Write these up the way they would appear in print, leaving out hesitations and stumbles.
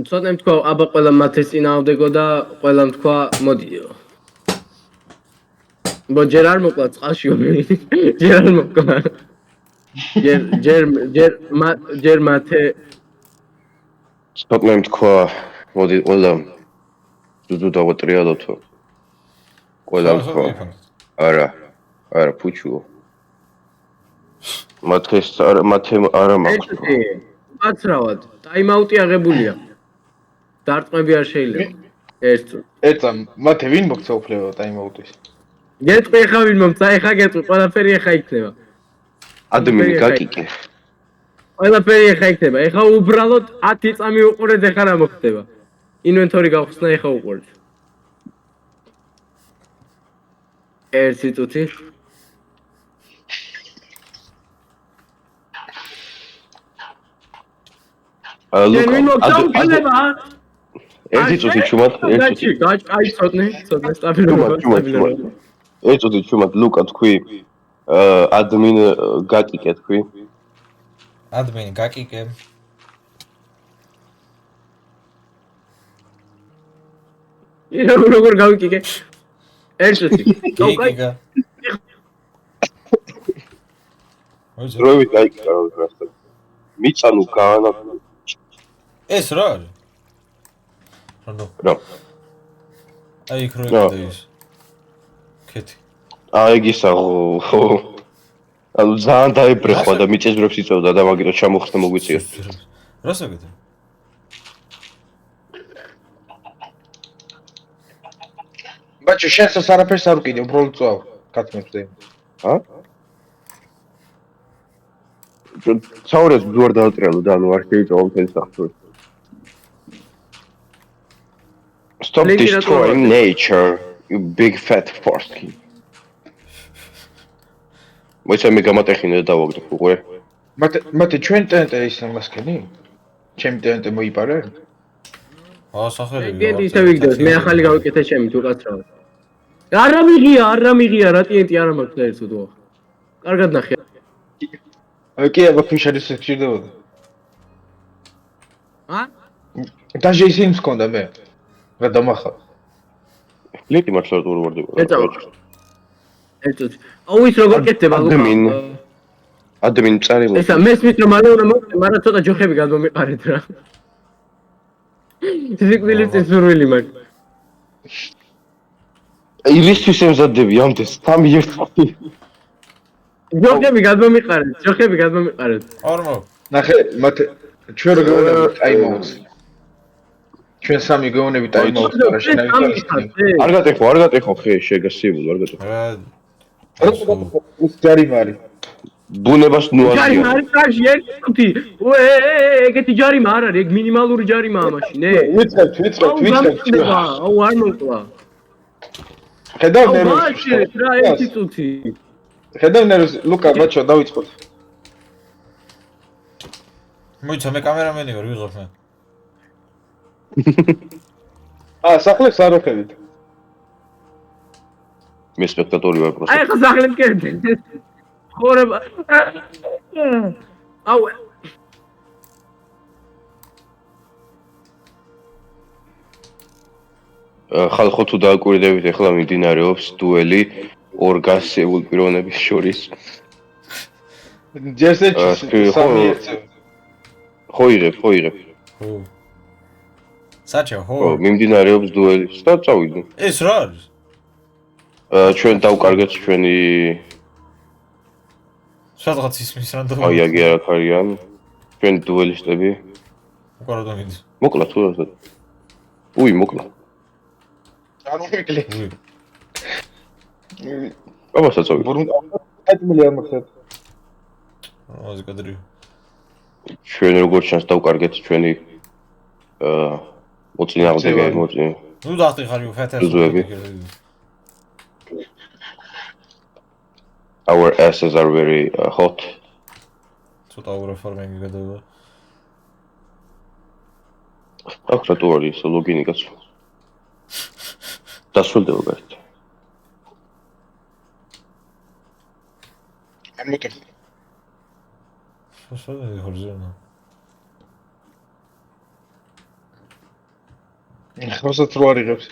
ცოტნე თქვა აბა ყველა მათეს წინააღმდეგო და ყველა თქვა მოდიო. ჯერ არ მოკლა წყალშიო ჯერ არ მოკლა. ჯერ მათე ცოტნე თქვა მოდი ყველა ზუზუ დავატრიალოთო. ყველა თქვა არა ფუჩუო. მათე არა მაქვს. უკაცრავად ტაიმაუტი აღებულია. დარტყმები არ შეიძლება. ერთა მათე ვინ მოგცა უფლება ტაიმაუტის? გეტყვი ხა ვინ მომცა, ეხა გეტყვი, ყველაფერი ეხა იქნება. ადამიანი გაკიკე. ყველაფერი ეხა იქნება. ეხა უბრალოდ 10 წამი უყურეთ, ეხა რა მოხდება. ინვენტორი გავხსნა, ეხა უყურეთ. ერთი წუთი. ერთი წუთი ჩუმად, ერთი წუთი. აი ცოტნე სტაბილურობა. ერთი წუთი ჩუმად, ლუკა თქვი, ადმინ გაკიკე თქვი. ადმინ გაკიკე. როგორ გავიკიკე? ერთი წუთი. გაკიკე. როვი გაიკიკა რა ვიქრასთან. მიწანუ გაანა. ეს რა არის? რა. აი იქ რო ეკდეს. კეთი. აი გისა ხო. ანუ ძალიან დაებრეხვა და მიწესბრებს იწევდა და მაგიტო ჩამოხსნა მოგვიწია. რას აკეთე? ბაჭო შენს არაფერს არ უკიდე, უბრალოდ წავ. კაცმებს დე. ჰა? საურეს ძوار დაატრიალო და ანუ არ შეიძლება მთელი სახთური. Stop destroying nature, you big fat forsky. მოიცა მე გამატეხინე და დავაგდო უკვე. მათე ჩვენ ტენტე ის მასკენი? ჩემი ტენტე მოიპარე? სახელები. ტენტი ისე ვიგდეს, მე ახალი გავიკეთე ჩემი თუ კაცრავად. არა მიღია რა ტენტი არა მაქვს და ერთო თუ. კარგად ნახე. კი, აბა ფიშერის შეჭირდებოდა. ა? დაჟე ისინი მქონდა მე. რა დამახა. ლიტი მართლა თუ ვარდი. ერთო. აუ ის როგორ კეთდება ლუკა? ადმინ წარიმო. ესა მესმის რომ მალე უნდა მოხდე, მაგრამ ცოტა ჯოხები გადმომიყარეთ რა. ზიკვილი წესურვილი მაგ. ირისთვის ემზადები ამდენ 3-1. ჯოხები გადმომიყარეთ. ორმო. ნახე, მათე ჩვენ რო გეუბნებით ტაიმაუტს. ჩვენ სამი გეუბნებით ტაიმაუტს, რა შენაი. არ გატეხო ხე შეგასიებულ, არ გატეხო. ის ჯარი მარი. ბუნებას ნუაზია. ჯარი მარი კარში ერთი წუთი. ეგეთი ჯარიმა არ არის, ეგ მინიმალური ჯარიმაა მაშინ, ვიწყებ. აუ არ მოკლა. ხედავ ნერვს. ბაჭი, რა ერთი წუთი. ხედავ ნერვს, ლუკა ბაჭო, დავიწყოთ. მოიცა მე კამერამენი ვარ, ვიღებ მე. სახლებს არ ვხედით. მე სპექტატორი ვარ პროსტა. აი ხა სახლებს კეთდი. ხორება. აუ ხალხო თუ დააკვირდებით ახლა მიმდინარეობს დუელი ორ გასეულ პიროვნების შორის. ხო იღებ. ხო. საჭო, ხო. მიმდინარეობს დუელი. სად წავიდე? ეს რა არის? ჩვენ დავკარგეთ ჩვენი სადღაც ისმის რანდომი. აი აგი არ არიან. ჩვენ დუელისტები. უკარო დამიდი. მოკლა თუ რა? უი მოკლა. ანუ მიკლი. აბა საწავი. 10 მილიონი მოხდეთ. აზი კადრი. ჩვენ როგორც ჩანს დავკარგეთ ჩვენი მოწინააღმდეგე ნუ დახტიხარი ფეთერს. Our asses are very hot. ცოტა რეფორმინგი გადავა. აქ რა თუ არის ლოგინი კაცო. დასრულდება გარეთ. არ მოკეთე. საშუალო ხორზენა. ხოსაც რო არიღებს.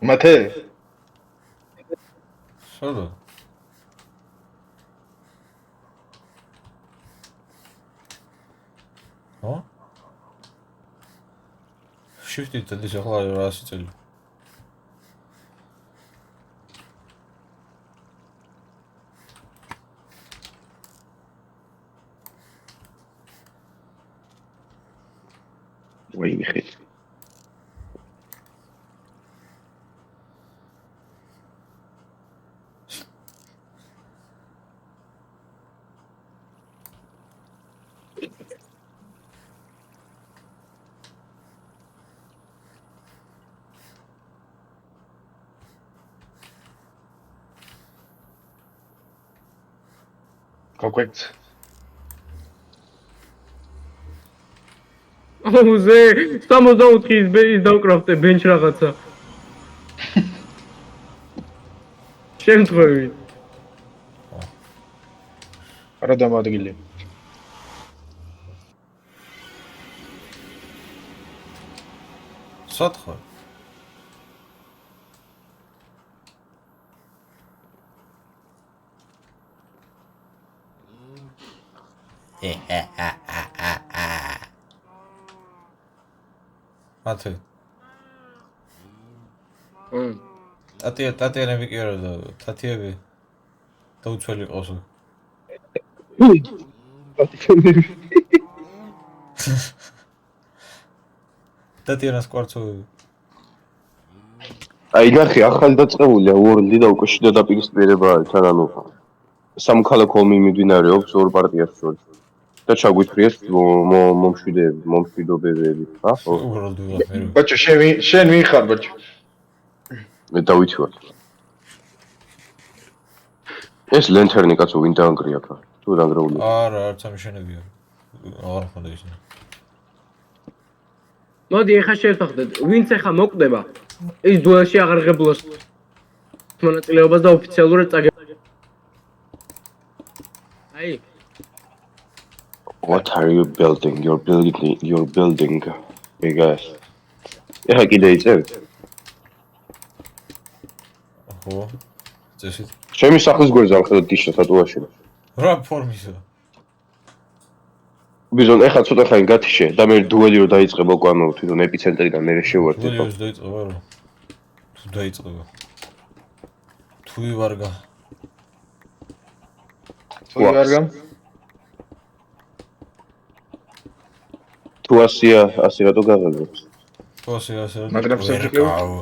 მათე? სულ. ო? Shift-ით დადის ახლა 100 წელი. ვაი მიხე. გაგვეც. აუზე 64-ის ბეის დავკრაფტე ბენჩ რაღაცა. შემთხვევით. არა დამადგილი. სათხარ. მათე. ტატიანები კი არა და თათიები დაუცველი ყავს. ტატიანას კვარცოვები. აი ნახე, ახალი დაწყებულია World-ი და უკვე შიდა დაპირისპირება არის, თან ანუ სამოქალაქო ომი მიმდინარეობს ორ პარტიას შორის. და ჩაგვითხრიეს მომშვიდობებები, ხა? უბრალოდ ვიღებ. ბაჭო, შენ ვინ ხარ, ბაჭო? მე დავითი ვარ. ეს ლენთერნი კაცო ვინ დაანგრია ხა? თუ დაანგრეულია? არა, არც ამიშენები არ. აღარ ხონდა ისინი. მოდი ეხა შევთანხმდეთ, ვინც ეხა მოკვდება, ის დუელში აღარ ღებულობს მონაწილეობას და ოფიციალურად წაგება. აი What are you building? You're building. Big ass. ეხა კიდე იწევ? ხო. წესით. ჩემი სახლის გვერდზე არ ხედავ დიშა თატუაში. რა ფორმისა? ბიზონ ეხა ცოტა ხანი გათიშე და მე დუელი რო დაიწყება უკვე ანუ თვითონ ეპიცენტრიდან მე შევარდე. დუელი დაიწყება რა? თუ დაიწყება. თუ ვარგა. თუ ვარგა? თუ 100 რატო გაღებებს? თუ 100 მაგრამ ვერ გავა.